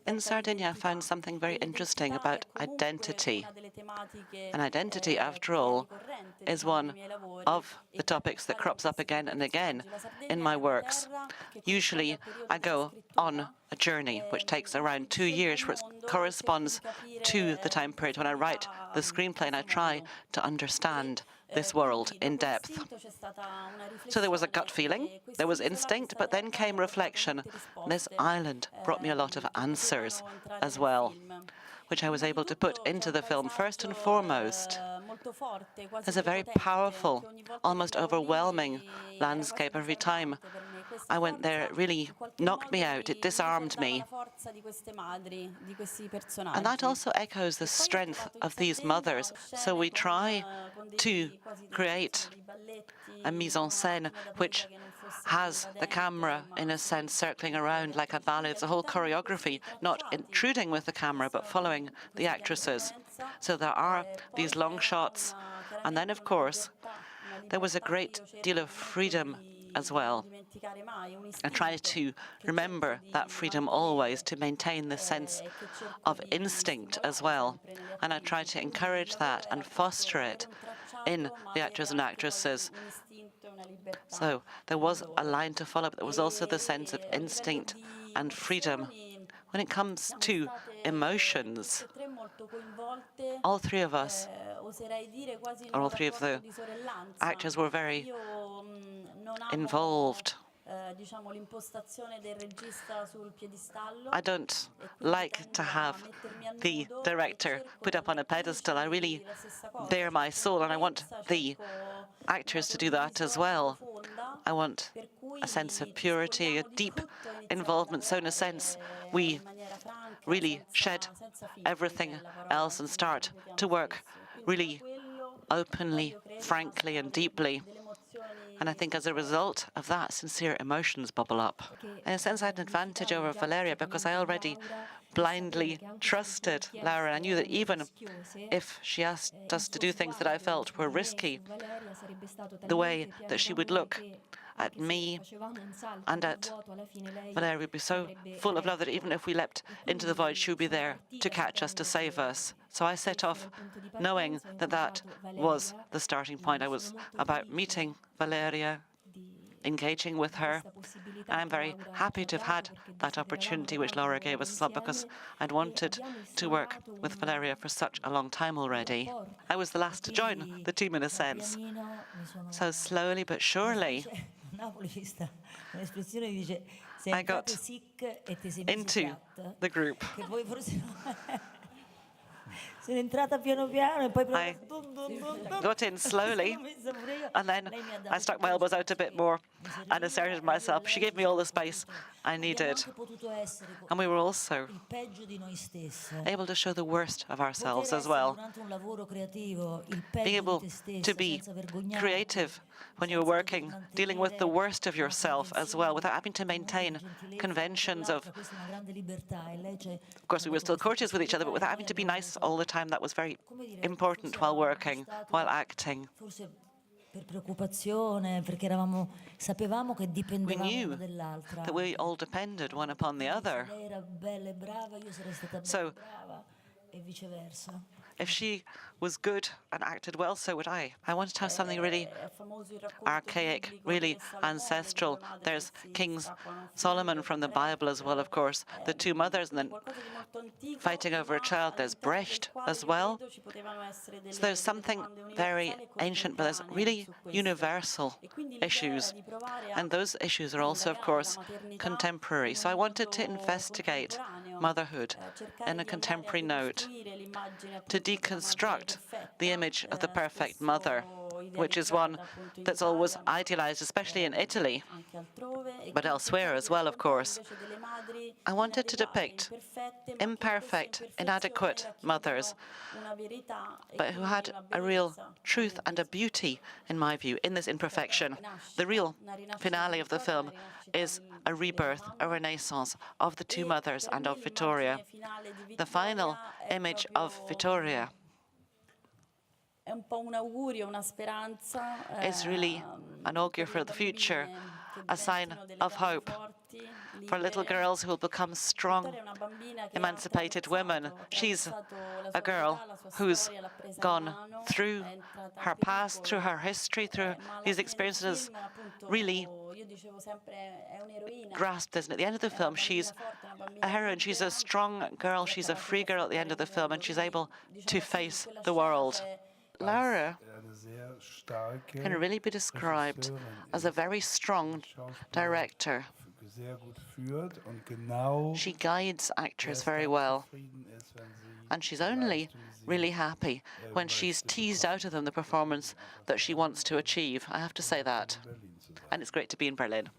In Sardinia, I found something very interesting about identity. And identity, after all, is one of the topics that crops up again and again in my works. Usually, I go on a journey which takes around 2 years, which corresponds to the time period when I write the screenplay, and I try to understand this world in depth. So there was a gut feeling, there was instinct, but then came reflection. This island brought me a lot of answers as well, which I was able to put into the film. First and foremost, there's a very powerful, almost overwhelming landscape. Every time I went there, it really knocked me out. It disarmed me. And that also echoes the strength of these mothers. So we try to create a mise-en-scène which has the camera, in a sense, circling around like a ballet. It's a whole choreography, not intruding with the camera, but following the actresses. So there are these long shots. And then, of course, there was a great deal of freedom as well. I try to remember that freedom always, to maintain the sense of instinct as well. And I try to encourage that and foster it in the actors and actresses. So there was a line to follow, but there was also the sense of instinct and freedom. When it comes to emotions, all three of us, or all three of the actors, were very involved. I don't like to have the director put up on a pedestal. I really bare my soul, and I want the actors to do that as well. I want a sense of purity, a deep involvement. So in a sense, we really shed everything else and start to work really openly, frankly, and deeply. And I think as a result of that, sincere emotions bubble up. In a sense, I had an advantage over Valeria because I already blindly trusted Laura. I knew that even if she asked us to do things that I felt were risky, the way that she would look at me and at Valeria would be so full of love that even if we leapt into the void, she would be there to catch us, to save us. So I set off knowing that that was the starting point. I was about meeting Valeria, engaging with her. And I'm very happy to have had that opportunity which Laura gave us as well, because I'd wanted to work with Valeria for such a long time already. I was the last to join the team in a sense. So slowly but surely, I got into the group. I got in slowly, and then I stuck my elbows out a bit more and asserted myself. She gave me all the space I needed. And we were also able to show the worst of ourselves as well. Being able to be creative when you're working, dealing with the worst of yourself as well, without having to maintain conventions of course, we were still courteous with each other, but without having to be nice all the time. That was very important while working, while acting. We knew that we all depended one upon the other. So if she was good and acted well, so would I. I wanted to have something really archaic, really ancestral. There's King Solomon from the Bible as well, of course, the two mothers, and then fighting over a child. There's Brecht as well. So there's something very ancient, but there's really universal issues. And those issues are also, of course, contemporary. So I wanted to investigate motherhood in a contemporary note, to deconstruct the image of the perfect mother, which is one that's always idealized, especially in Italy, but elsewhere as well, of course. I wanted to depict imperfect, inadequate mothers, but who had a real truth and a beauty, in my view, in this imperfection. The real finale of the film is a rebirth, a renaissance of the two mothers and of Vittoria. The final image of Vittoria is really an augur for the future, a sign of hope. for little girls who will become strong, emancipated women. She's a girl who's gone through her past, through her history, through these experiences, really grasped this. And at the end of the film, she's a heroine. She's a strong girl. She's a free girl at the end of the film, and she's able to face the world. Laura can really be described as a very strong director. She guides actors very well, and she's only really happy when she's teased out of them the performance that she wants to achieve. I have to say that. And it's great to be in Berlin.